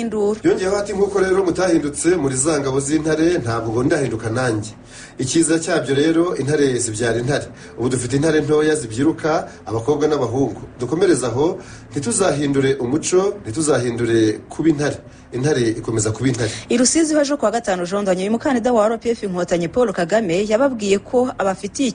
induru. Yongeyeho ati nk'uko rero mutahindutse muri za ngabo z'intare ntabwo ndahinduka nanjye. Ikiza cyabyo rero intare zibyara intare. Ubu dufite intare ntoya zibyiruka abakobwa n'abahungu. Dukomereza aho ntituzahindure umuco, ntituzahindure kuba intare. Intare ikomeza kuba intare. I Rusizi ejo kuwa gatanu jondanye uyu mukandida wa RPF Inkotanyi Paul Kagame yababwiye ko abafitiye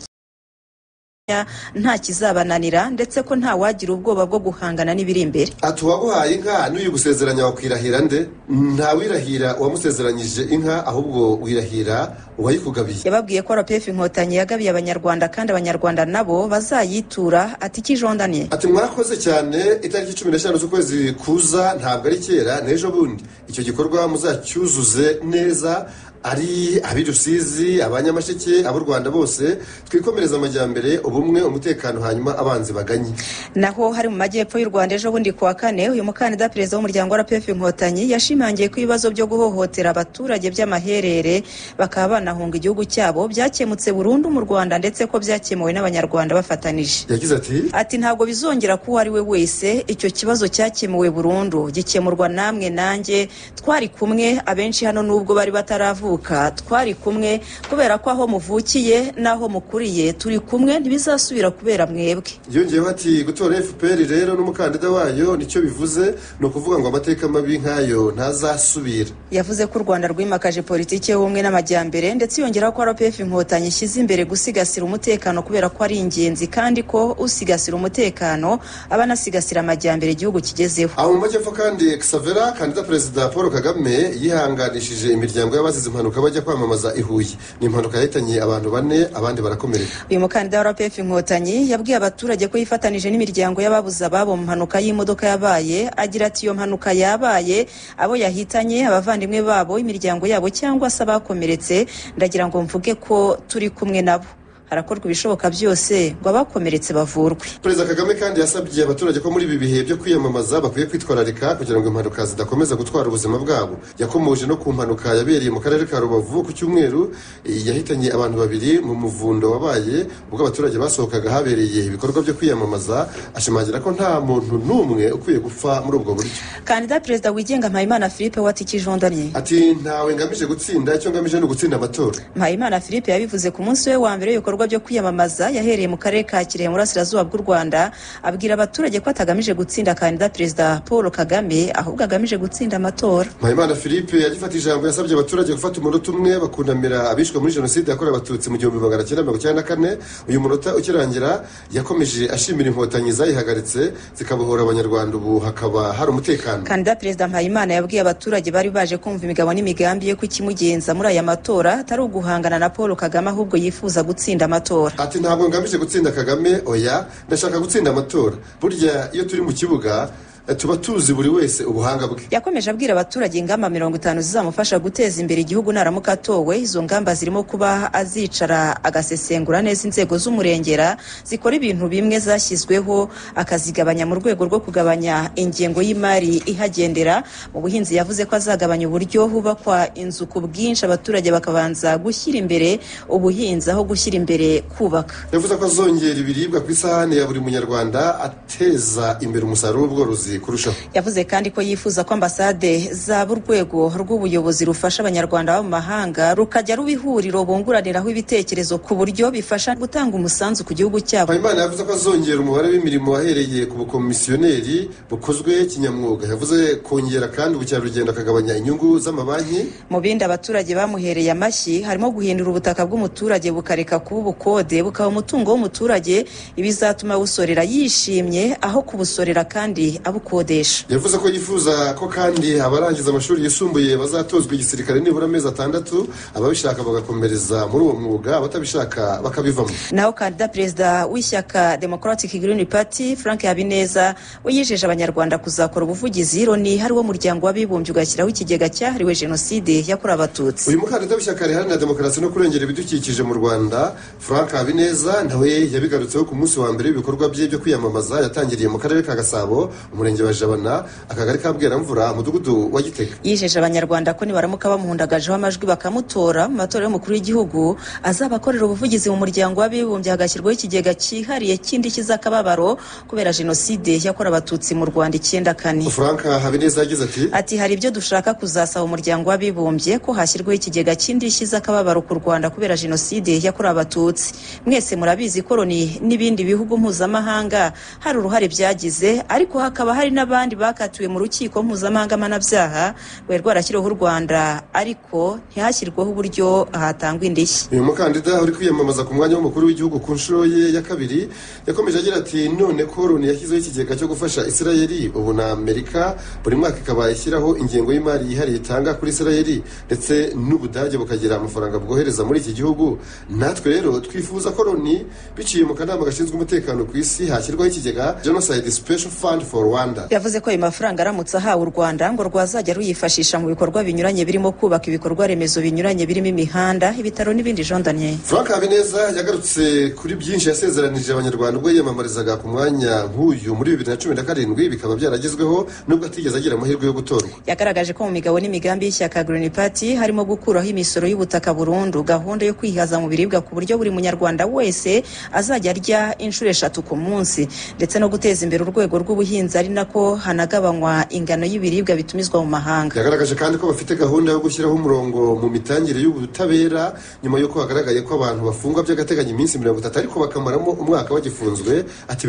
nta kizabananira ndetse ko nta wagira ubwoba bwo guhangana n'ibiri imbere. Ati waguhaye inka n'uyu gusezeranya wakwirahira nde? Nta wirahira uwamusezeranyije inka ahubwo wirahira uwayikugabiye. Yababwiye ko RPF Inkotanyi yagabiye abanyarwanda kandi abanyarwanda nabo bazayitura. Ati kijondaniye. Ati mwakoze cyane itariki 15 z'ukwezi kuza ntabwo ari kera n'ejo bundi. Icyo gikorwa muzacyuzuze neza ari abirusizi abanyamasheke abo Rwanda bose twikomereza amajyambere ubumwe umutekano hanyuma abanzi baganye. Naho hari mu majyepfo y'u Rwanda ejo bundi kuwa kane uyu mukandida perezida w'umuryango wa RPF Inkotanyi yashimangiye ko ibibazo byo guhohotera abaturage by'amaherere bakaba banahunga igihugu cyabo byakemutse burundu mu Rwanda ndetse ko byakemuwe n'abanyarwanda bafatanije. Yagize ati ntabwo bizongera ko ari we wese icyo kibazo cyakemuwe burundu gikemurwa namwe nanjye twari kumwe abenshi hano nubwo bari bataravuka twari kumwe kubera ko aho muvukiye naho mukuriye turi kumwe ntibizasubira kubera mwebwe. Yongeyeho ati gutora FPR rero n'umukandida wayo nicyo bivuze no kuvuga ngo amateka mabi nkayo ntazasubira. Yavuze ko u Rwanda rwimakaje politike y'ubumwe n'amajyambere ndetse yongeraho ko RPF Inkotanyi ishyize imbere gusigasira umutekano kubera ko ari ingenzi kandi ko usigasira umutekano abanasigasira amajyambere igihugu kigezeho. Aho mu majyepfo kandi Xavera kandida perezida Paul Kagame yihanganishije imiryango y'abazize impanuka bajya kwamamaza i Huye. Ni impanuka yahitanye abantu 4 abandi barakomereka. Uyu mukandida wa RPF Inkotanyi yabwiye abaturage ko yifatanije n'imiryango y'ababuze ababo mu mpanuka y'imodoka yabaye. Agira ati iyo mpanuka yabaye abo yahitanye abavandimwe babo imiryango yabo cyangwa se abakomeretse ndagira ngo mvuge ko turi kumwe nabo. Harakorwa ibishoboka byose ngo abakomeretse bavurwe. Perezida Kagame kandi yasabye abaturage ko muri ibi bihe byo kwiyamamaza bakwiye kwitwararika kugira ngo impanuka zidakomeza gutwara ubuzima bwabo. Yakomoje no ku mpanuka yabereye mu karere ka Rubavu ku cyumweru yahitanye abantu 2 mu muvundo wabaye ubwo abaturage basohokaga habereye ibikorwa byo kwiyamamaza. Ashimangira ko nta muntu n'umwe ukwiye gupfa muri ubwo buryo. Kandida perezida wigenga Mpayimana Philippe watikijondanye. Ati ntawe ngamije gutsinda icyo ngamije no gutsinda amatora. Mpayimana Philippe yabivuze ku munsi we wa mbere byo kwiyamamaza yahereye mu karere ka Kirehe mu Burasirazuba bw'u Rwanda abwira abaturage ko atagamije gutsinda kandida perezida Paul Kagame ahubwo agamije gutsinda amatora. Mpayimana Philippe yagifata ijambo yasabye abaturage gufata umunota umwe bakunamira abishwe muri jenoside yakorewe abatutsi mu 1994. Uyu munota ukirangira yakomeje ashimira inkotanyi zayihagaritse zikabohora abanyarwanda ubu hakaba hari umutekano. Kandida perezida Mpayimana yabwiye abaturage bari baje kumva imigabo n'imigambi ye ko ikimugenza muri aya matora atari uguhangana na Paul Kagame ahubwo yifuza gutsinda amatora. Ati ntabwo ngamije gutsinda Kagame oya ndashaka gutsinda amatora. Burya iyo turi mu kibuga tuba tuzi buri wese ubuhanga bwe. Yakomeje abwira abaturage ingamba 50 zizamufasha guteza imbere igihugu naramuka atowe. Izo ngamba zirimo kuba azicara agasesengura neza inzego z'umurengera zikora ibintu bimwe zashyizweho akazigabanya mu rwego rwo kugabanya ingengo y'imari ihagendera. Mu buhinzi yavuze ko azagabanya uburyo hubakwa inzu ku bwinshi abaturage bakabanza gushyira imbere ubuhinzi aho gushyira imbere kubaka. Yavuze ko azongera ibiribwa ku isahane ya buri munyarwanda ateza imbere umusaruro w'ubworozi kurushaho. Yavuze kandi ko yifuza ko ambasade zaba urwego rw'ubuyobozi rufasha abanyarwanda mu mahanga rukajya rubihuriro bunguraniraho ibitekerezo ku buryo bifasha gutanga umusanzu ku gihugu cyabo. Mpayimana yavuze ko azongera umubare w'imirimo wahereye ku bukomisiyoneri bukozwe kinyamwuga. Yavuze kongera kandi ubukerarugendo akagabanya inyungu z'amabanki. Mu bindi abaturage bamuhereye amashyi harimo guhindura ubutaka bw'umuturage bukareka kuba ubukode bukaba umutungo w'umuturage ibizatuma busorera yishimye aho kubusorera kandi abukodesha. Yavuze ko yifuza ko kandi abarangiza amashuri yisumbuye bazatozwa igisirikare nibura amezi 6 ababishaka bagakomereza muri uwo mwuga abatabishaka bakabivamo. Naho kandida perezida w'ishyaka Democratic Green Party Frank Habineza wiyejeje abanyarwanda kuzakora ubuvugizi Loni hariwo muryango w'abibumbye ugashyiraho ikigega cyahariwe jenoside yakorewe abatutsi. Uyu mukandida w'ishyaka riharanira demokarasi no kurengera ibidukikije mu Rwanda Frank Habineza nawe yabigarutseho ku munsi wa mbere w'ibikorwa bye byo kwiyamamaza yatangiriye mu karere ka Gasabo umurenge umurenge wa Jabana akagari ka Bweramvura umudugudu wa Gitega. Yijeje abanyarwanda ko nibaramuka bamuhundagajeho amajwi bakamutora mu matora y'umukuru w'igihugu azabakorera ubuvugizi mu muryango w'abibumbye hagashyirwaho ikigega cyihariye kindi kizakababaro kubera jenoside yakorewe abatutsi mu Rwanda 94. Frank Habineza yagize ati hari ibyo dushaka kuzasaba umuryango w'abibumbye ko hashyirwaho ikigega kindi kizakababaro ku Rwanda kubera jenoside yakorewe abatutsi. Mwese murabizi koroni n'ibindi bihugu mpuzamahanga hari uruhare byagize, ariko hakaba hari n'abandi bakatiwe mu rukiko mpuzamahanga mpanabyaha rwarashyiriweho u Rwanda ariko ntihashyirweho uburyo hatangwa indishyi. Uyu mukandida uri kwiyamamaza ku mwanya w'umukuru w'igihugu ku nshuro ye ya kabiri yakomeje agira ati none koroni yashyizeho ikigega cyo gufasha Israeli, ubu na Amerika buri mwaka ikaba ishyiraho ingengo y'imari yihariye itanga kuri Israeli ndetse n'Ubudage bukagira amafaranga bwohereza muri iki gihugu. Natwe rero twifuza koroni biciye mu kanama gashinzwe umutekano ku isi hashyirwaho ikigega Genocide Special Fund for Rwanda. Yavuze ko ayo mafaranga aramutse ahawe u Rwanda ngo rwazajya ruyifashisha mu bikorwa binyuranye birimo kubaka ibikorwa remezo binyuranye birimo imihanda, ibitaro n'ibindi. Jean Daniel Frank Habineza yagarutse kuri byinshi yasezeranije abanyarwanda ubwo yiyamamarizaga ku mwanya nk'uyu muri 2017 bikaba byaragezweho nubwo atigeze agira amahirwe yo gutorwa. Yagaragaje ko mu migabo n'imigambi y'ishyaka Green Party harimo gukuraho imisoro y'ubutaka burundu, gahunda yo kwihaza mu biribwa ku buryo buri munyarwanda wese azajya arya inshuro 3 ku munsi, ndetse no guteza imbere urwego rw'ubuhinzi ari nako hanagabanywa ingano y'ibiribwa bitumizwa mu mahanga. Yagaragaje kandi ko bafite gahunda yo gushyiraho umurongo mu mitangire y'ubutabera nyuma yuko hagaragaye ko abantu bafungwa by'agateganyo iminsi 30 ariko bakamaramo umwaka bagifunzwe. Ati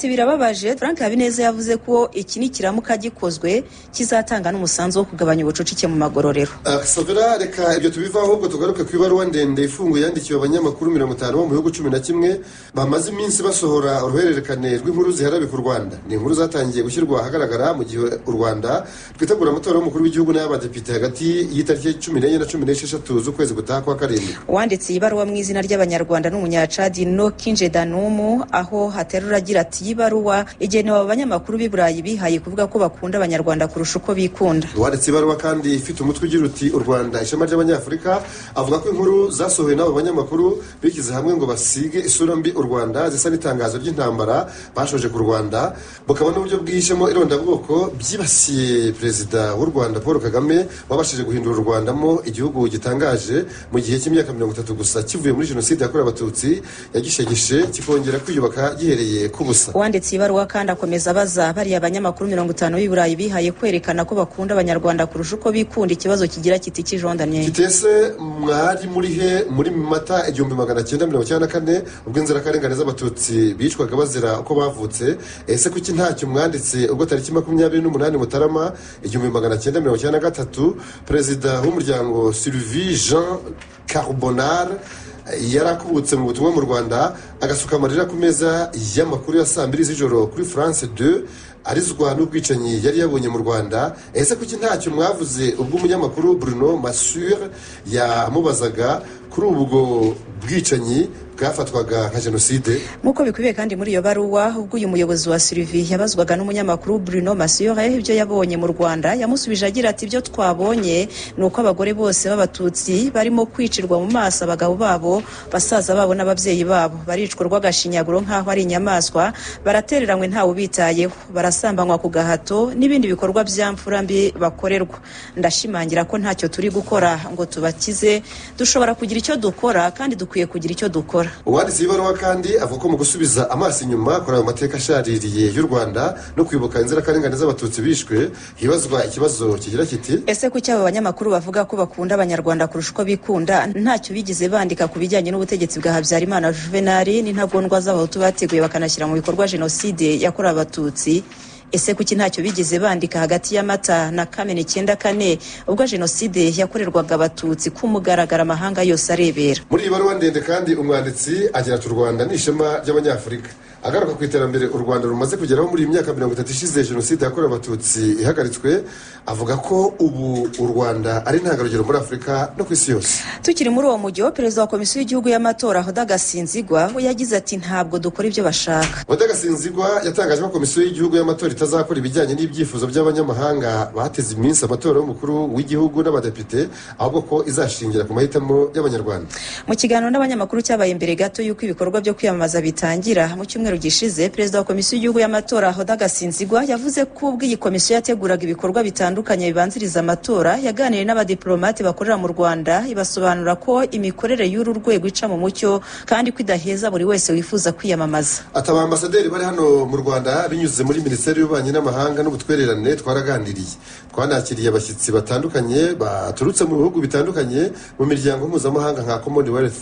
birababaje. Frank Habineza yavuze ko iki nikiramuka gikozwe kizatanga n'umusanzu wo kugabanya ubucucike mu magororero. Savera reka ibyo tubivaho ahubwo tugaruke ku ibaruwa ndende ifunguye yandikiwe abanyamakuru 50 bo mu bihugu 11 bamaze iminsi basohora uruhererekane rw'inkuru ziharabika u Rwanda. Ni inkuru zatangiye gushyirwa ahagaragara mu gihe u Rwanda rwitegura amatora y'umukuru w'igihugu n'ay'abadepite hagati y'itariki 14 na 16 z'ukwezi gutaha kwa karindwi. Wanditse ibaruwa mu izina ry'abanyarwanda n'umunyacadi Nokinje Danumu aho haterura agira ati ibaruwa igenewe abanyamakuru b'i Burayi bihaye kuvuga ko bakunda abanyarwanda kurusha uko bikunda. Wanditse ibaruwa kandi ifite umutwe ugira uti u Rwanda ishema ry'abanyafurika, avuga ko inkuru zasohowe n'abo banyamakuru bikize hamwe ngo basige isura mbi u Rwanda zisa n'itangazo ry'intambara bashoje ku Rwanda, bukaba n'uburyo bwihishemo irondabwoko byibasiye perezida w'u Rwanda Paul Kagame wabashije guhindura u Rwanda mo igihugu gitangaje mu gihe cy'imyaka 30 gusa kivuye muri jenoside yakorewe abatutsi yagishegeshe kikongera kwiyubaka gihereye ku busa. Wanditse ibaruwa kandi akomeza abaza bariya abanyamakuru 50 b'i Burayi bihaye kwerekana ko bakunda abanyarwanda kurusha uko bikunda ikibazo kigira kiti Jean Daniel. Kitese mwari muri he muri Mata 1994 ubwo inzirakarengane z'abatutsi bicwaga bazira uko bavutse? Ese kuki ntacyo mwanditse ubwo tariki 28 Mutarama 1993 perezida w'umuryango Sylvie Jean Carbonard yarakubutse mu butumwa mu Rwanda agasuka amarira ku meza y'amakuru ya saa 2 z'ijoro kuri France 2 arizwa n'ubwicanyi yari yabonye mu Rwanda? Ese kuki ntacyo mwavuze ubwo umunyamakuru Bruno Massure yamubazaga kuri ubwo bwicanyi bwafatwaga nka jenoside? Nkuko bikubiye kandi muri iyo baruwa ubwo uyu muyobozi wa Sylvie yabazwaga n'umunyamakuru Bruno Massure ibyo yabonye mu Rwanda, yamusubije agira ati ibyo twabonye nuko abagore bose b'abatutsi barimo kwicirwa mu maso abagabo babo, basaza babo n'ababyeyi babo, baricwa rw'agashinyaguro nk'aho ari inyamaswa, baratereranywe ntawe ubitayeho, barasambanywa ku gahato n'ibindi bikorwa by'amfura mbi bakorerwa. Ndashimangira ko ntacyo turi gukora ngo tubakize, dushobora kugira icyo dukora kandi dukwiye kugira icyo dukora. Uwanditse ibaruwa kandi avuga ko mu gusubiza amaso inyuma kuri ayo mateka ashaririye y'u Rwanda no kwibuka inzirakarengane z'abatutsi bishwe, hibazwa ikibazo kigira kiti ese kuki aba banyamakuru bavuga ko bakunda abanyarwanda kurusha uko bikunda ntacyo bigize bandika ku bijyanye n'ubutegetsi bwa Habyarimana Juvenal n'intagondwa z'abahutu bateguye bakanashyira mu bikorwa jenoside yakorewe abatutsi? Ese kuki ntacyo bigize bandika hagati ya Mata na Kamena 94 ubwo jenoside yakorerwaga abatutsi ku mugaragara amahanga yose arebera? Muri iyi baruwa ndende kandi umwanditsi agira ati u Rwanda ni ishema ry'abanyafurika, agaruka ku iterambere u Rwanda rumaze kugeraho muri imyaka 30 ishize jenoside yakorewe abatutsi ihagaritswe. Avuga ko ubu u Rwanda ari intangarugero muri Afurika no ku isi yose. Tukiri muri uwo mujyo, perezida wa komisiyo y'igihugu y'amatora Oda Gasinzigwa we yagize ati ntabwo dukora ibyo bashaka. Oda Gasinzigwa yatangaje ko komisiyo y'igihugu y'amatora itazakora ibijyanye n'ibyifuzo by'abanyamahanga bateze iminsi amatora y'umukuru w'igihugu n'abadepite, ahubwo ko izashingira ku mahitamo y'abanyarwanda. Mu kiganiro n'abanyamakuru cyabaye imbere gato y'uko ibikorwa byo kwiyamamaza bitangira mu cyumweru cyumweru gishize perezida wa komisiyo y'igihugu y'amatora Oda Gasinzigwa yavuze ko ubwo iyi komisiyo yateguraga ibikorwa bitandukanye bibanziriza amatora yaganiriye n'abadiplomate bakorera mu Rwanda ibasobanura ko imikorere y'uru rwego ica mu mucyo kandi kwidaheza buri wese wifuza kwiyamamaza. Ataba ambasaderi bari hano mu Rwanda binyuze muri Minisiteri y'Ububanyi n'Amahanga n'Ubutwererane twaraganiriye. Twanakiriye abashyitsi batandukanye baturutse mu bihugu bitandukanye mu miryango mpuzamahanga nka Commonwealth.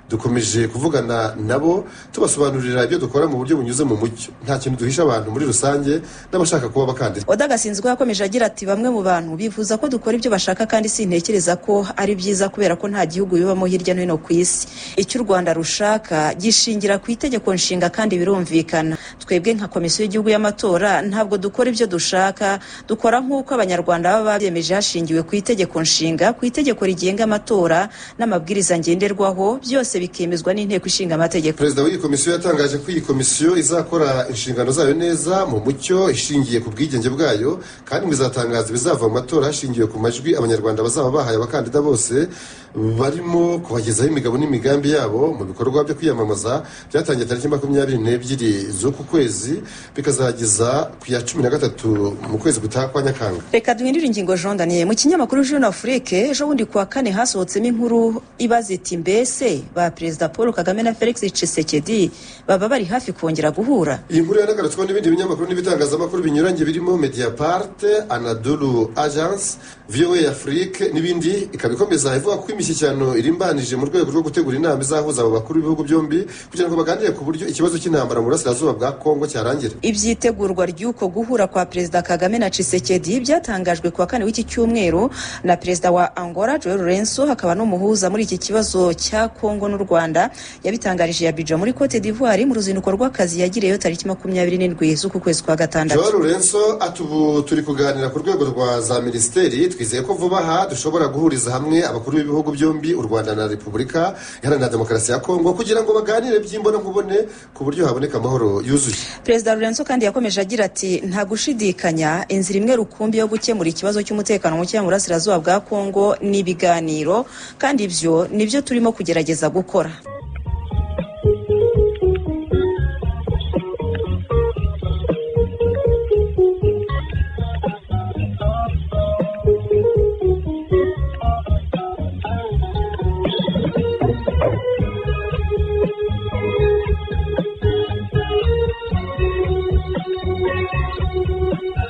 Dukomeje kuvugana nabo tubasobanurira ibyo dukora mu buryo bunyuze mu mucyo, nta kintu duhisha abantu muri rusange n'abashaka kuba bakandida. Oda Gasinzigwa yakomeje agira ati bamwe mu bantu bifuza ko dukora ibyo bashaka kandi sintekereza ko ari byiza kubera ko nta gihugu bibamo hirya no hino ku isi. Icyo u Rwanda rushaka gishingira ku itegeko nshinga kandi birumvikana. Twebwe nka komisiyo y'igihugu y'amatora ntabwo dukora ibyo dushaka, dukora nk'uko abanyarwanda baba babyemeje hashingiwe ku itegeko nshinga, ku itegeko rigenga amatora n'amabwiriza ngenderwaho byose bikemezwa n'inteko ishinga amategeko. Perezida w'iyi komisiyo yatangaje ko iyi komisiyo izakora inshingano zayo neza mu mucyo ishingiye ku bwigenge bwayo kandi izatangaza ibizava mu matora hashingiwe ku majwi abanyarwanda bazaba bahaye abakandida bose barimo kubagezaho imigabo n'imigambi yabo mu bikorwa byo kwiyamamaza byatangiye tariki 22 z'uku kwezi bikazageza ku ya 13 mu kwezi gutaha kwa Nyakanga. Reka duhindure ingingo Jean Daniel. Mu kinyamakuru Jeune Afrique ejo bundi kuwa kane hasohotsemo inkuru ibaza iti mbese ba Perezida Paul Kagame na Felix Tshisekedi baba bari hafi kongera guhura. Iyi nkuru yanagarutsweho n'ibindi binyamakuru n'ibitangazamakuru binyuranye birimo Mediapart, Anadolu Agence, VOA Afrique n'ibindi, ikabikomeza ivuga ko imishyikirano irimbanije mu rwego rwo gutegura inama izahuza abo bakuru b'ibihugu byombi kugira ngo baganire ku buryo ikibazo cy'intambara mu burasirazuba bwa Kongo cyarangira. Ibyitegurwa ry'uko guhura kwa Perezida Kagame na Tshisekedi byatangajwe kuwa kane w'iki cyumweru na Perezida wa Angola João Lourenço hakaba n'umuhuza muri iki kibazo cya Kongo n'u Rwanda. Yabitangarije Abidjan muri Cote d'Ivoire mu ruzinduko rw'akazi yagiriyeyo tariki 27 z'uku kwezi kwa gatandatu. João Lourenço atubu turi kuganira ku rwego rwa za ministeri, twizeye ko vuba aha dushobora guhuriza hamwe abakuru b'ibihugu byombi u Rwanda na Repubulika Iharanira Demokarasi ya Kongo kugira ngo baganire by'imbona nkubone ku buryo haboneka amahoro yuzuye. Perezida Lourenço kandi yakomeje agira ati nta gushidikanya inzira imwe rukumbi yo gukemura ikibazo cy'umutekano muke mu burasirazuba bwa Kongo n'ibiganiro kandi ibyo nibyo turimo kugerageza gukora.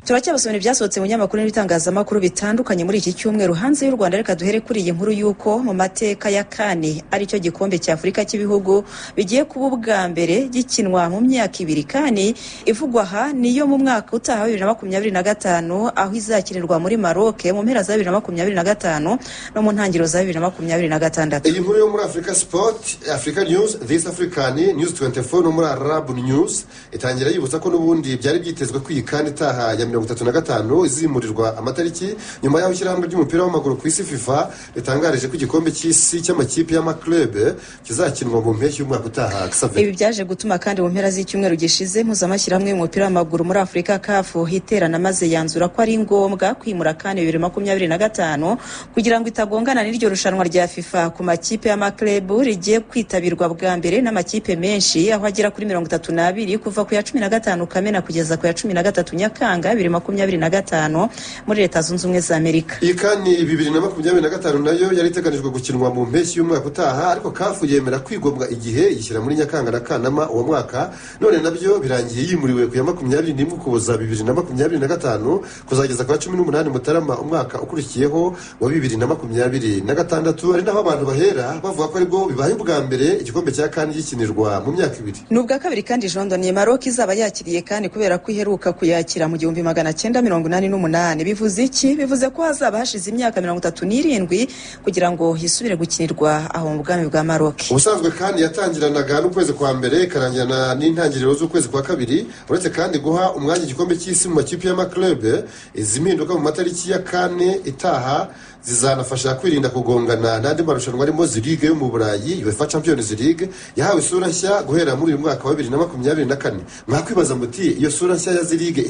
Turacyabasomera ibyasohotse mu nyamakuru n'ibitangazamakuru bitandukanye muri iki cyumweru hanze y'u Rwanda. Reka duhere kuri iyi nkuru y'uko mu mateka ya kane aricyo gikombe cya Afurika cy'ibihugu bigiye kuba ubwa mbere gikinwa mu myaka ibiri, kandi ivugwa aha niyo mu mwaka utaha 2025 aho izakinirwa muri Maroc mu mpera za 2025 no mu ntangiriro za 2026. Iyi nkuru yo muri Africa Sport, Africa News, This African News 24 no muri Arab News itangira yibutsa ko n'ubundi byari byitezwe kwiyikana itaha ya 35 izimurirwa amatariki nyuma y'aho ishyirahamwe ry'umupira w'amaguru ku isi FIFA ritangarije ko igikombe cy'isi cy'amakipe y'amaklub kizakinwa mu mpeshyi y'umwaka utaha. Ibi byaje gutuma kandi mu mpera z'icyumweru gishize mpuzamashyiramwe y'umupira w'amaguru muri Afurika CAF hiterana maze yanzura ko ari ngombwa kwimura kandi 2025 kugira ngo itagongana n'iryo rushanwa rya FIFA ku makipe y'amaklub rigiye kwitabirwa bwa mbere n'amakipe menshi aho agera kuri 32 kuva ku ya 15 Kamena kugeza ku ya 13 Nyakanga 2025 muri Leta Zunze Ubumwe za Amerika. Iyi kandi 2025 nayo yari iteganijwe gukinwa mu mpeshyi y'umwaka utaha, ariko CAF yemera kwigombwa igihe yishyira muri Nyakanga na Kanama uwo mwaka, none nabyo birangiye yimuriwe ku ya 21 Ukuboza 2025 kuzageza ku ya 18 Mutarama umwaka ukurikiyeho wa 2026. Ari naho abantu bahera bavuga ko aribwo bibaye ubwa mbere igikombe cya CAN gikinirwa mu myaka ibiri. Nubwa kabiri kandi Jean Daniel Maroc izaba yakiriye kandi kubera ko iheruka kuyakira mu 1988. Bivuze iki? Bivuze ko hazaba hashize imyaka 37 kugira ngo hisubire gukinirwa aho mu bwami bwa Maroc. Ubusanzwe kandi yatangiranaga n'ukwezi kwa mbere karangirana n'intangiriro z'ukwezi kwa kabiri, uretse kandi guha umwanya igikombe cy'isi mu makipe y'amaklub. Izi mpinduka mu matariki ya kane itaha zizanafasha kwirinda kugongana n'andi marushanwa arimo Ligue yo mu Burayi UEFA Champions League yahawe isura nshya guhera muri uyu mwaka wa 2024. Mwakwibaza muti iyo sura nshya ya Ligue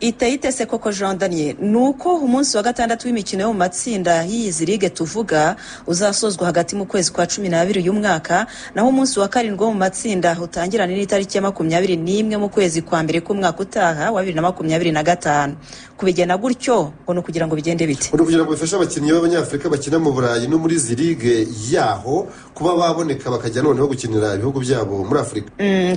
iteye ite se koko Jean Daniel? Nuko umunsi wa gatandatu w'imikino yo mu matsinda y'iyi Ligue tuvuga uzasozwa hagati mu kwezi kwa 12 uyu mwaka, naho umunsi wa karindwi wo mu matsinda utangirana n'itariki ya 21 mu kwezi kwa mbere k'umwaka utaha wa 2025. Kubigena gutyo ngo no kugira ngo bigende bite? Kugira ngo bifashe abakinnyi b'Abanyafrika bakina mu Burayi no muri Ligue yaho kuba baboneka bakajya noneho gukinira ibihugu byabo muri Afrika.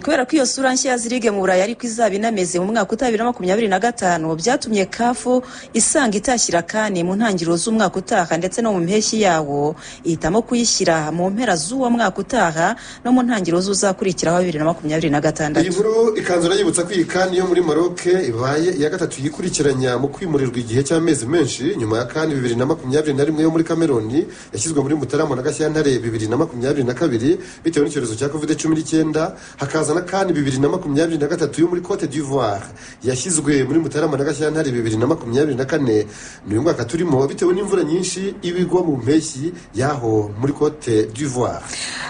Kubera ko iyo sura nshya ya Ligue mu Burayi ariko izaba inameze mu mwaka utaha 2025, byatumye CAF isanga itashyira kane mu ntangiriro z'umwaka utaha ndetse no mu mpeshyi yawo ihitamo kuyishyira mu mpera z'uwo mwaka utaha no mu ntangiriro z'uzakurikiraho 2026. Iyi nkuru ikanzura yibutsa ko iyi kane yo muri Maroc ibaye iya gatatu yikurikiranya mu kwimurirwa igihe cy'amezi menshi nyuma ya kane 2021 yo muri Cameroon yashyizwe muri Mutarama na Gashyantare 2022 bitewe n'icyorezo cya COVID-19. Hakaza na kane 2023 yo muri Cote d'Ivoire yashyizwe muri Mutarama na Gashyantare 2024 n'uyu mwaka turimo bitewe n'imvura nyinshi ibigwa mu mpeshyi yaho muri Cote d'Ivoire.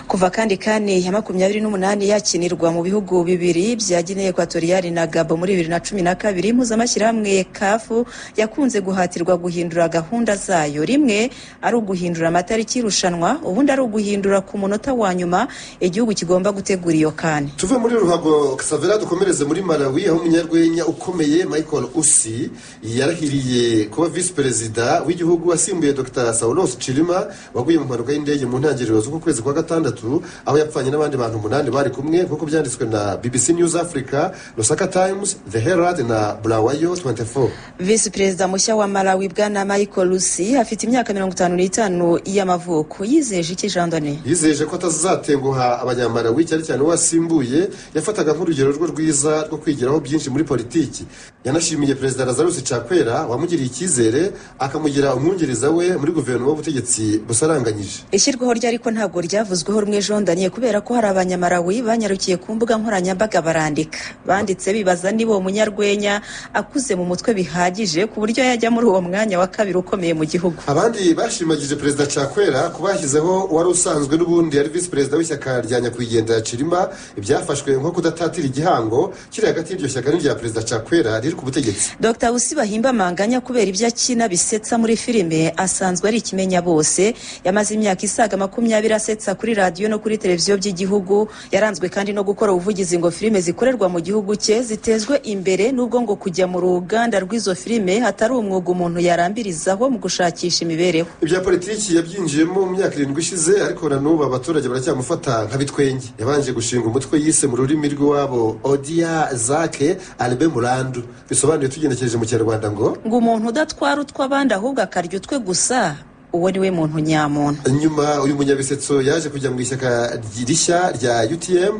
Kuva kandi kane ya 28 yakinirwa mu bihugu bibiri bya Guinea Equatoriale na Gabon muri 2012, impuzamashyirahamwe CAF yakunze guhatirwa guhindura gahunda zayo. Rimwe ari uguhindura amatariki y'irushanwa, ubundi ari uguhindura ku munota wa nyuma igihugu kigomba gutegura iyo kane. Tuve muri ruhago Xavera dukomereze muri Malawi aho umunyarwenya ukomeye Michael Usi yarahiriye kuba vice perezida w'igihugu asimbuye Dr. Saulos Chilima waguye mu mpanuka y'indege mu ntangiriro z'uko kwezi kwa gatandatu, aho yapfanye n'abandi bantu 8 bari kumwe nk'uko byanditswe na BBC News Africa, Lusaka Times, The Herald na Bulawayo 24. Vice perezida mushya wa Malawi bwana Michael Usi afite imyaka 55 y'amavuko. Yizeje iki Jean Daniel? Yizeje ko atazatenguha abanyamalawi cyane cyane wasimbuye yafataga nk'urugero rwo rwiza rwo kwigiraho byinshi muri politiki. Yanashimiye perezida Lazarus Chakwera wamugiriye icyizere akamugira umwungiriza we muri guverinoma y'ubutegetsi busaranganyije. Ishyirwaho ryari ko ntabwo ryavuzweho rumwe Jean Daniel kubera ko hari abanyamalawi banyarukiye ku mbuga nkoranyambaga barandika. Banditse bibaza niba umunyarwenya akuze mu mutwe bihagije ku buryo yajya muri uwo mwanya wa kabiri ukomeye mu gihugu. Abandi bashimagije perezida Chakwera kubashyizeho wari usanzwe n'ubundi ari vice perezida w'ishyaka rya nyakwigendera Chilima, ibyafashwe nko kudatatira igihango kiri hagati y'iryo shyaka n'irya perezida Chakwera riri ku butegetsi. Dr. Usi bahimba manganya kubera ibyo akina bisetsa muri filime asanzwe ari ikimenya bose. Yamaze imyaka isaga 20 asetsa kuri radio no kuri televiziyo by'igihugu. Yaranzwe kandi no gukora ubuvugizi ngo filime zikorerwa mu gihugu cye zitezwe imbere, nubwo ngo kujya mu ruganda rw'izo filime hatari umwuga umuntu yarambirizaho mu gushakisha imibereho. Ibya politiki yabyinjiyemo mu myaka 7 ishize, ariko na n'ubu abaturage baracyamufata nka bitwenge. Yabanje gushinga umutwe yise mu rurimi rw'iwabo Odia Zake Albe Murandu, bisobanuye tugendekeje mu Kinyarwanda ngo umuntu udatwara utw'abandi ahubwo akarya utwe gusa, uwo niwe muntu nyamuntu. Nyuma uyu munyabisetso yaje kujya mu ishyaka rishya rya UTM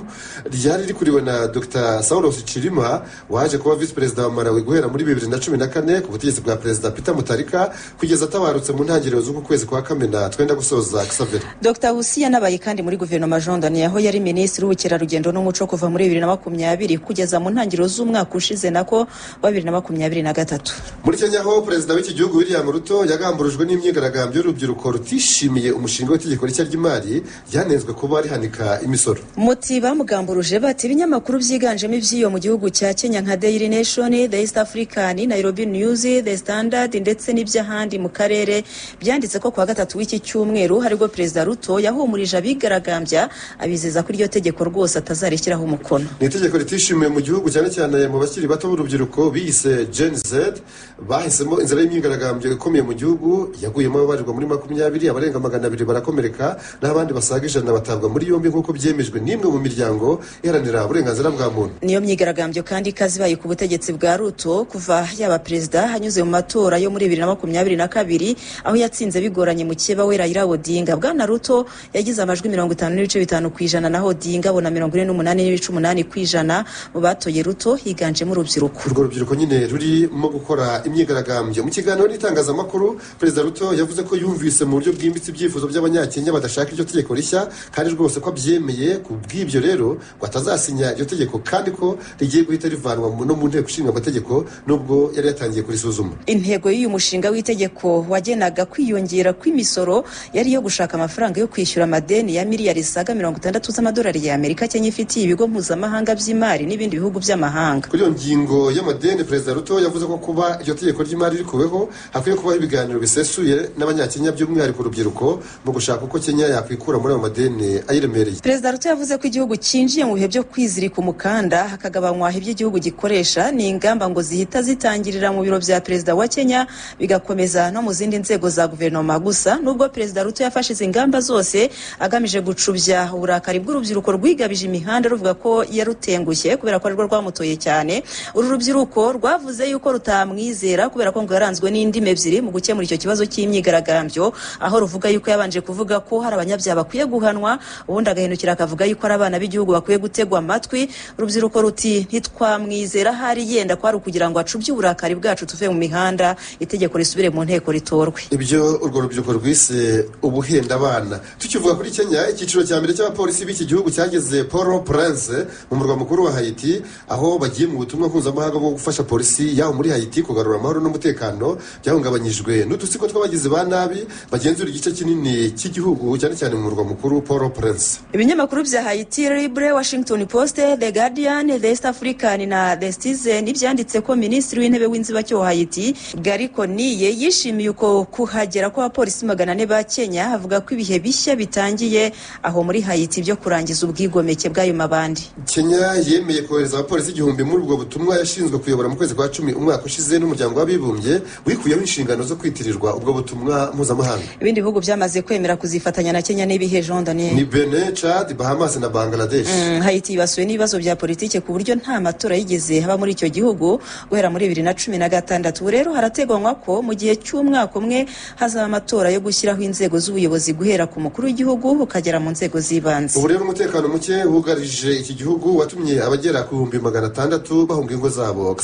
ryari rikuriwe na Dr. Saulos Chilima waje kuba vice perezida wa Malawi guhera muri 2014 ku butegetsi bwa perezida Peter Mutharika kugeza atabarutse mu ntangiriro z'uku kwezi kwa Kamena twenda gusoza Xavera. Dr. Usi yanabaye kandi muri guverinoma Jean Daniel aho yari minisitiri w'ubukerarugendo n'umuco kuva muri 2020 kugeza mu ntangiriro z'umwaka ushize nako wa 2023. Muri Kenya ho perezida w'iki gihugu William Ruto yagamburujwe n'imyigaragambyo y'urubyiruko rutishimiye umushinga w'itegeko rishya ry'imari ryanenzwe kuba rihanika imisoro. Muti bamugamburuje bati ibinyamakuru byiganjemo ivy'iyo mu gihugu cya Kenya nka Daily Nation, The East African, Nairobi News, The Standard ndetse n'iby'ahandi mu karere byanditse ko kwa gatatu w'iki cyumweru haribwo perezida Ruto yahumurije abigaragambya abizeza ko iryo tegeko rwose atazarishyiraho umukono. Ni itegeko ritishimiye mu gihugu cyane cyane mu bakiri bato b'urubyiruko bise Gen Z bahisemo inzira y'imyigaragambyo ikomeye mu gihugu yaguyemo ababarirwa muri 20, abarenga 200 barakomereka n'abandi basaga 100 batabwa muri yombi nk'uko byemejwe n'imwe mu miryango iharanira uburenganzira bwa muntu. Niyo myigaragambyo kandi kazibaye ku butegetsi bwa Ruto kuva yaba perezida hanyuze mu matora yo muri 2022 aho yatsinze bigoranye mu kiba we Raila Odinga. Bwana Ruto yagize amajwi 50.5% naho Odinga abona 48.8% mu batoye Ruto higanjemo urubyiruko. Urwo rubyiruko nyine rurimo gukora imyigaragambyo. Mu kiganiro n'itangazamakuru perezida Ruto yavuze ko yumvise mu buryo bwimbitse ibyifuzo by'abanyakenya badashaka iryo tegeko rishya kandi rwose ko abyemeye ku bw'ibyo rero ngo atazasinya iryo tegeko kandi ko rigiye guhita rivanwa no mu nteko ishinga amategeko nubwo yari yatangiye kurisuzuma. Intego y'uyu mushinga w'itegeko wagenaga kwiyongera kw'imisoro yari yo gushaka amafaranga yo kwishyura amadeni ya miliyari saga 60 z'amadolari y'Amerika Kenya ifitiye ibigo mpuzamahanga by'imari n'ibindi bihugu by'amahanga. Kuri iyo ngingo y'amadeni Perezida Ruto yavuze ko kuba iryo tegeko ry'imari rikuweho hakwiye kubaho ibiganiro bisesuye n'abanyakenya by'umwihariko urubyiruko mu gushaka uko Kenya yakwikura muri ayo madeni ayiremereye. Perezida Ruto yavuze ko igihugu cyinjiye mu bihe byo kwizirika umukanda hakagabanywa ibyo igihugu gikoresha ni ingamba ngo zihita zitangirira mu biro bya Perezida wa Kenya bigakomeza no mu zindi nzego za guverinoma. Gusa nubwo Perezida Ruto yafashe izi ngamba zose agamije gucubya uburakari bw'urubyiruko rwigabije imihanda ruvuga ko yarutengushye kubera ko arirwo rwamutoye cyane, uru rubyiruko rwavuze yuko rutamwizera kubera ko ngo yaranzwe n'indimi ebyiri mu gukemura icyo kibazo cy'imyigaragambyo, aho ruvuga yuko yabanje kuvuga ko hari abanyabyaha bakwiye guhanwa ubundi agahindukira akavuga yuko ari abana b'igihugu bakwiye gutegwa amatwi. Urubyiruko ruti ntitwamwizera hari yenda kwari kugira ngo acubye uburakari bwacu tuve mu mihanda itegeko risubire mu nteko ritorwe. Ibyo urwo rubyiruko rwise ubuhenda abana. Tukivuga kuri Kenya, icyiciro cya mbere cy'abapolisi b'iki gihugu cyageze Port-au-Prince mu murwa mukuru wa Haiti aho bagiye mu butumwa mpuzamahanga bwo gufasha polisi yaho muri Haiti kugarura amahoro n'umutekano byahungabanyijwe n'udutsiko tw'abagizi ba nabi bagenzura igice kinini cy'igihugu cyane cyane mu murwa mukuru Port-au-Prince. Ibinyamakuru bya Haiti Libre, Washington Post, The Guardian, The East African na The Citizen byanditse ko Minisitiri w'Intebe w'inzibacyuho Haiti Gary Conille yishimiye uko kuhagera kw'abapolisi 400 ba Kenya, avuga ko ibihe bishya bitangiye aho muri Haiti byo kurangiza ubwigomeke bw'ayo mabandi. Kenya yemeye kohereza abapolisi 1000 muri ubwo butumwa yashinzwe kuyobora mu kwezi kwa 10 umwaka ushize n'umuryango w'abibumbye wikuyeho inshingano zo kwitirirwa ubwo butumwa mpuzamahanga. Ibindi bihugu byamaze kwemera kuzifatanya na Kenya n'ibihe Jean Daniel ni Benin, Chad, Bahamas na Bangladesh. Haiti yibasiwe n'ibibazo bya politike ku buryo nta matora yigeze haba muri icyo gihugu guhera muri 2016. Rero harateganywa ko mu gihe cy'umwaka umwe hazaba amatora yo gushyiraho inzego z'ubuyobozi guhera ku mukuru w'igihugu ukagera mu nzego z'ibanze. Ubu rero umutekano muke wugarije iki gihugu watumye abagera ku 600 bahunga ingo zabo.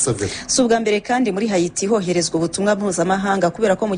Si ubwa mbere kandi muri Haiti hoherezwa ubutumwa mpuzamahanga kubera ko mu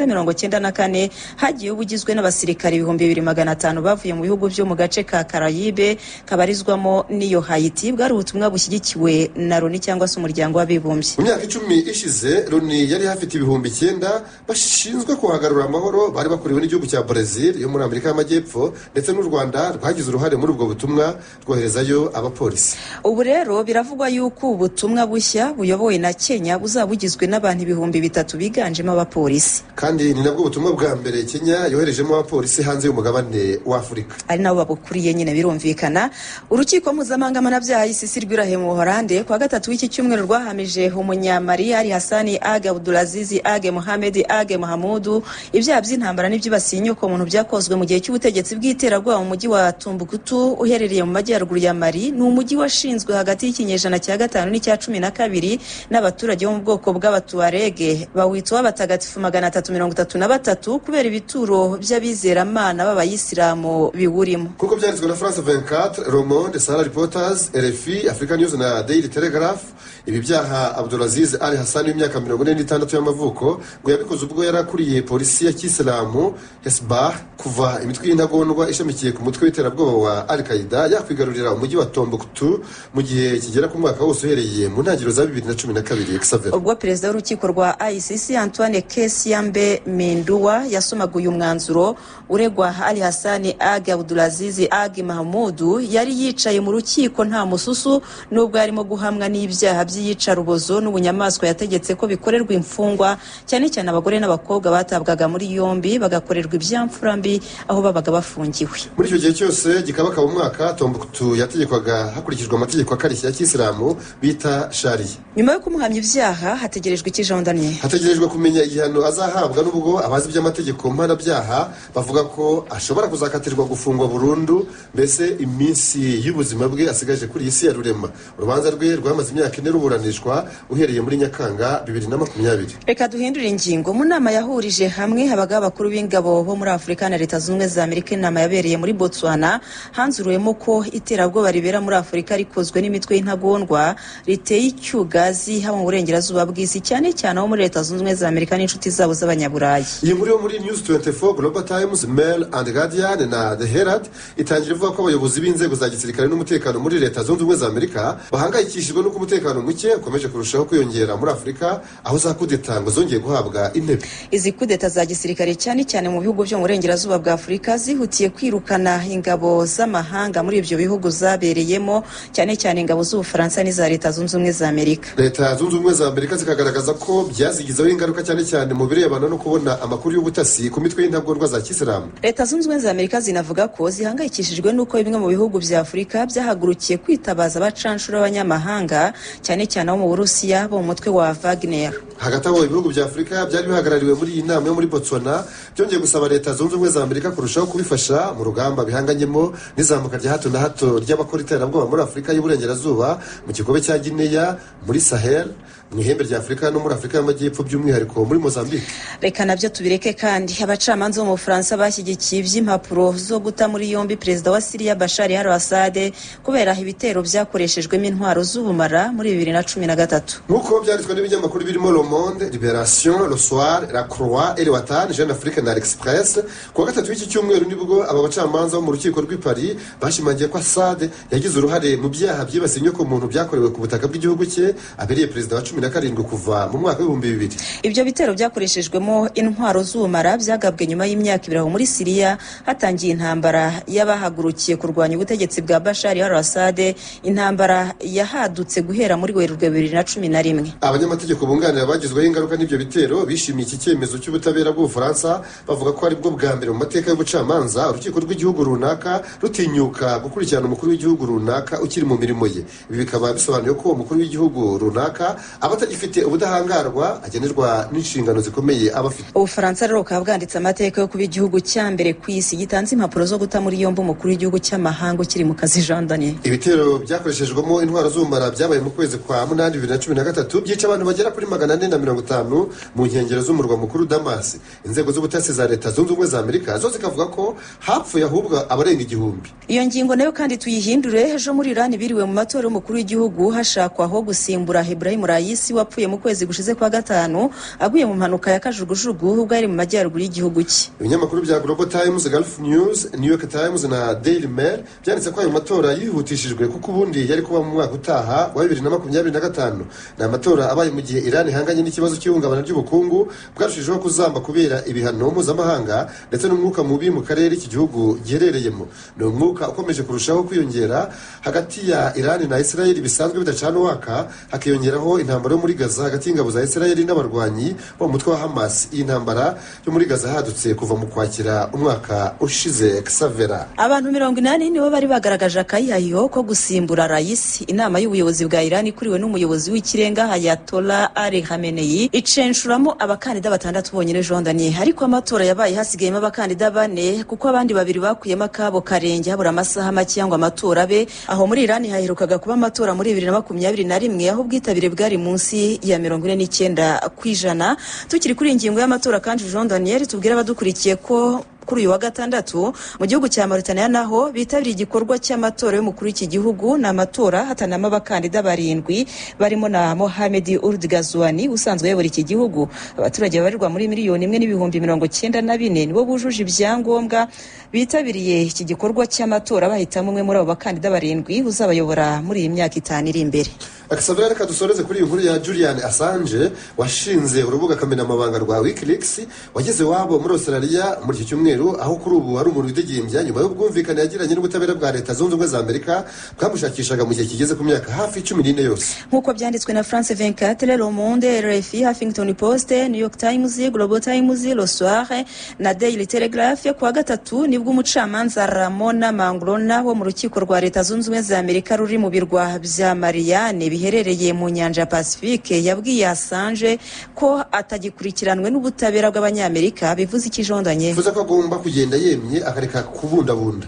1994 hagiye bugizwe n'abasirikari 2500 bavuye mu bihugu byo mu gace ka Caraïbe kabarizwamo n'iyo Haiti. Bwari ubutumwa bushyigikiwe na Loni cyangwa se umuryango w'abibumbye. Mu myaka 10 ishize Loni yari hafite ibihumbi 9 bashinzwe kuhagarura amahoro bari bakuriwe n'igihugu cya Brazil yo muri Amerika y'Amajyepfo ndetse n'u Rwanda rwagize uruhare muri ubwo butumwa rwoherezayo abapolisi. Ubu rero biravugwa yuko ubutumwa bushya buyobowe na Kenya buzaba bugizwe n'abantu 3000 biganjemo abapolisi, kandi ni nabwo butumwa bwa mbere Kenya yoherejemo abapolisi hanze y'umugabane wa Afurika, ari nabo babukuriye nyine birumvikana. Urukiko mpuzamahanga mpanabyaha ICC rw'irahe mu Buholande kwa gatatu w'iki cyumweru rwahamije umunyamali Ali Hassani Age Abdulaziz Age Mohamed Age Mahamudu ibyaha by'intambara n'ibyibasiye inyoko muntu byakozwe mu gihe cy'ubutegetsi bw'iterabwoba mu mujyi wa Tumbuktu uherereye mu majyaruguru ya Mali. Ni umujyi washinzwe hagati y'ikinyejana cya 5 n'icya 12 n'abaturage bo mu bwoko bw'abatuarege bawitwa abatagatifu 333 kubera ibituro by'abizeramana b'abayisilamu biwurimo. Kuko byanditswe na France 24, Le Monde, Sahara Reporters, RFI, Africa News na Daily Telegraph, ibi byaha Abdulaziz Ali Hassani w'imyaka 46 y'amavuko ngo yabikoze ubwo yarakuriye polisi ya Kisilamu Hezbollah kuva imitwe y'intagondwa ishamikiye ku mutwe w'iterabwoba wa Al-Qaeda yakwigarurira umujyi wa Tombouctou mu gihe kigera ku mwaka wose uhereye mu ntangiriro za 2012. Ubwo perezida w'urukiko rwa ICC Antoine Kesiambe Mindua yasomaga uyu mwanzuro uregwa Ali Hassani Age Abdulaziz Age Mahamudu yari yicaye mu rukiko nta mususu nubwo arimo guhamwa n'ibyaha by'iyicarubozo n'ubunyamaswa yategetse ko bikorerwa imfungwa cyane cyane abagore n'abakobwa batabwaga muri yombi bagakorerwa ibyamfurambi aho babaga bafungiwe. Muri icyo gihe cyose gikabaka mu mwaka Tombouctou yategekwaga hakurikijwe amategeko akarishye ya Kisilamu bita Sharia. Nyuma yo kumuhamya ibyaha hategerejwe iki Jean Daniel? Hategerejwe kumenya igihano azahabwa n'ubwo abazi by'amategeko mpanabyaha bavuga ko ashobora kuzakatirwa gufungwa burundu, mbese iminsi y'ubuzima bwe asigaje kuri isi ya rurema. Urubanza rwe rwamaze imyaka 4 ruburanishwa uhereye muri Nyakanga 2020. Reka duhindure ingingo. Mu nama yahurije hamwe abagaba bakuru b'ingabo bo muri Afurika na Leta Zunze za Amerika, inama yabereye muri Botswana hanzuruwemo ko iterabwoba ribera muri Afurika rikozwe n'imitwe y'intagondwa riteye icyugazi haba mu burengerazuba bw'isi cyane cyane aho muri Leta Zunze za Amerika n'inshuti zabo z'abanyaburayi. burayi. iyi nkuru yo muri News 24, Global Times, Mail and Guardian na The Herald itangira ivuga ko abayobozi b'inzego za gisirikare n'umutekano muri leta zunze ubumwe za Amerika bahangayikishijwe n'uko umutekano muke ukomeje kurushaho kwiyongera muri Afurika, aho za kudeta ngo zongeye guhabwa intebe. Izi kudeta za gisirikare cyane cyane mu bihugu byo mu burengerazuba bwa Afurika zihutiye kwirukana ingabo z'amahanga muri ibyo bihugu zabereyemo, cyane cyane ingabo z'Ubufaransa n'iza leta zunze ubumwe za Amerika. Leta zunze ubumwe za Amerika zikagaragaza ko byazigizeho ingaruka cyane cyane mu birebana no kubona amakuru y'ubutasi ku mitwe y'intagondwa za Kisilamu. Leta zunze ubumwe za Amerika zinavuga ko zihangayikishijwe n'uko bimwe mu bihugu bya Afurika byahagurukiye kwitabaza abacanshuro b'abanyamahanga, cyane cyane abo mu Burusiya bo mu mutwe wa Wagner. Hagati aho ibihugu bya Afurika byari bihagarariwe muri iyi nama yo muri Botswana byongeye gusaba leta zunze ubumwe za Amerika kurushaho kubifasha mu rugamba bihanganyemo n'izamuka rya hato na hato ry'abakora iterabwoba muri Afurika y'Uburengerazuba, mu kigobe cya Guinea, muri Sahel, mu ihembe rya Afurika no muri Afurika y'Amajyepfo, by'umwihariko muri Mozambique. Reka nabyo tubireke kandi abacamanza bo mu Bufaransa bashyigikiye iby'impapuro zo guta muri yombi perezida wa Syria Bashar al-Assad kubera ibitero byakoreshejwemo intwaro z'ubumara muri 2013. Nk'uko byanditswe n'ibinyamakuru birimo Le Monde, Libération, Le Soir, La Croix, El Watan, Jeune Afrique na L'Express, kuwa gatatu w'iki cyumweru nibwo aba bacamanza bo mu rukiko rw'i Paris bashimangiye ko Assad yagize uruhare mu byaha byibasiye inyokomuntu byakorewe ku butaka bw'igihugu cye abereye perezida wa 17 kuva mu mwaka w'2000. Ibyo bitero byakoreshejwemo intwaro z'ubumara byagabwe nyuma y'imyaka 2 muri Syria hatangiye intambara y'abahagurukiye kurwanya ubutegetsi bwa Bashar al-Assad, intambara yahadutse guhera muri Werurwe 2011. Abanyamategeko bunganira bagizweho ingaruka n'ibyo bitero bishimiye iki cyemezo cy'ubutabera bw'Ubufaransa, bavuga ko ari bwo bwa mbere mu mateka y'ubucamanza urukiko rw'igihugu runaka rutinyuka gukurikirana umukuru w'igihugu runaka ukiri mu mirimo ye. Ibi bikaba bisobanuye ko umukuru w'igihugu runaka aba atagifite ubudahangarwa agenerwa n'inshingano zikomeye aba afite. Ubufaransa rero bukaba bwanditse amateka yo kuba igihugu cya mbere ku isi gitanze impapuro zo guta muri yombi umukuru w'igihugu cy'amahanga ukiri mu kazi, Jean Daniel. Ibitero byakoreshejwemo intwaro z'ubumara byabaye mu kwezi kwa 8 2013 byica abantu bagera kuri 450 mu nkengero z'umurwa mukuru Damas. Inzego z'ubutasi za leta zunze ubumwe za Amerika zo zikavuga ko hapfuye ahubwo abarenga 1000. Iyo ngingo nayo kandi tuyihindure. Ejo muri Iran biriwe mu matora y'umukuru w'igihugu hashakwa aho gusimbura Ibrahim Raisi wapfuye mu kwezi gushize kwa gatanu aguye mu mpanuka ya kajugujugu ubwo ari mu majyaruguru y'igihugu cye. Ibinyamakuru bya Global Times, Gulf News, New York Times na Daily Mail byanditse ko ayo matora yihutishijwe kuko ubundi yari kuba mu mwaka utaha wa 2025. Ni amatora abaye mu gihe Iran ihanganye n'ikibazo cy'ihungabana ry'ubukungu bwarushijeho kuzamba kubera ibihano mpuzamahanga ndetse n'umwuka mubi mu karere iki gihugu giherereyemo. Ni umwuka ukomeje kurushaho kwiyongera hagati ya Iran na Israel bisanzwe bidacana waka, hakiyongeraho intambara yo muri Gaza hagati y'ingabo za Israel n'abarwanyi bo mu mutwe wa Hamas. Iyi ntambara yo muri Gaza hadutse kuva mu Kwakira umwaka ushize. Xavera, abantu 80 nibo bari bagaragaje akayihayo ko gusimbura Raisi. Inama y'ubuyobozi bwa Iran ikuriwe n'umuyobozi w'ikirenga Ayatollah Ali Khamenei icenshuramo abakandida 6 bonyine, Jean Daniel. Ariko amatora yabaye hasigayemo abakandida 4 kuko abandi babiri bakuyemo akabo karenge habura amasaha make cyangwa amatora be. Aho muri Iran haherukaga kuba amatora muri 2021 aho ubwitabire bwari munsi ya 49%. Tukiri kuri ingingo y'amatora kandi, Jean Daniel, tubwira abadukurikiye ko kuri uyu wa gatandatu mu gihugu cya Mauritania naho bitabiriye igikorwa cy'amatora y'umukuru w'iki gihugu. Ni amatora hatanamo abakandida 7 barimo na Mohamed Ould Ghazouani usanzwe ayobora iki gihugu. Abaturage babarirwa muri 1,094,000 nibo bujuje ibyangombwa bitabiriye iki gikorwa cy'amatora bahitamo umwe muri abo bakandida 7 uzabayobora muri iyi myaka 5 iri imbere. Akasabira reka dusoreze kuri iyi nkuru ya Julian Assange washinze urubuga kamenamabanga rwa WikiLeaks, wageze wabo muri Australia muri iki cyumweru, aho kuri ubu hari umuntu widegembya nyuma y'ubwumvikane yagiranye n'ubutabera bwa leta zunze ubumwe za Amerika bwamushakishaga mu gihe kigeze ku myaka hafi 14 yose. Nk'uko byanditswe na France 24, Le Monde, RFI, Huffington Post, New York Times, Global Times, Le Soir na Daily Telegraph, kuwa gatatu nibwo umucamanza Ramona Manglona wo mu rukiko rwa leta zunze ubumwe za Amerika ruri mu birwa bya Marianne biherereye mu nyanja ya Pacifique yabwiye Assange ko atagikurikiranwe n'ubutabera bw'abanyamerika. Bivuze ikijondanye, bivuze ko agomba kugenda yemye akareka kubundabunda.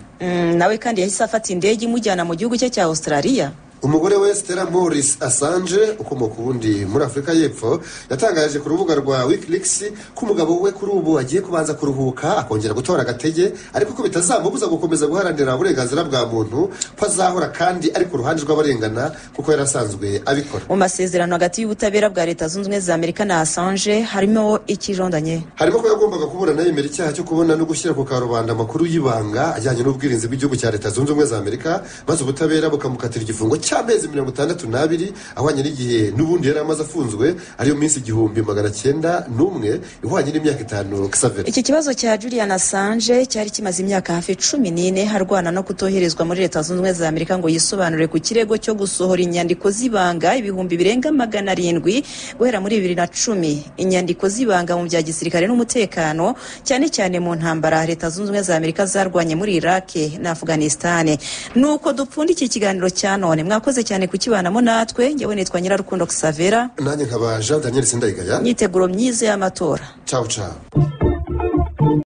Nawe kandi yahise afata indege imujyana mu gihugu cye cya Australia. umugore we Stella Morris Assange ukomoka ubundi muri Afurika y'Epfo yatangaje ku rubuga rwa Wikileaks ko umugabo we kuri ubu agiye kubanza kuruhuka akongera gutora agatege ariko ko bitazamubuza gukomeza guharanira uburenganzira bwa muntu ko azahora kandi ari ku ruhande rw'abarengana kuko yarasanzwe abikora. Mu masezerano hagati y'ubutabera bwa Leta Zunze Ubumwe za Amerika na Assange harimo ikijondanye, harimo ko yagombaga kuburana yemera icyaha cyo kubona no gushyira ku karubanda amakuru y'ibanga ajyanye n'ubwirinzi bw'igihugu cya Leta Zunze Ubumwe za Amerika, maze ubutabera bukamukatira igifungo cy'amezi 62 ahwanye n'igihe n'ubundi yari amaze afunzwe ariyo minsi 1901 ihwanye n'imyaka 5 Xavier. Iki kibazo cya Julian Assange cyari kimaze imyaka hafi 14 harwana no kutoherezwa muri Leta Zunze Ubumwe za Amerika ngo yisobanure ku kirego cyo gusohora inyandiko z'ibanga ibihumbi birenga 700 guhera muri 2010, inyandiko z'ibanga mu bya gisirikare n'umutekano cyane cyane mu ntambara Leta Zunze Ubumwe za Amerika zarwanye muri Iraq na Afghanistan. Nuko dupfundi iki kiganiro cya none, mwakoze cyane kukibanamo natwe. Njyewe nitwa Nyirarukundo Xavera, nanjye nkaba Jean Daniel Sindayigaya. Nyiteguro myiza y'amatora. Ciao ciao.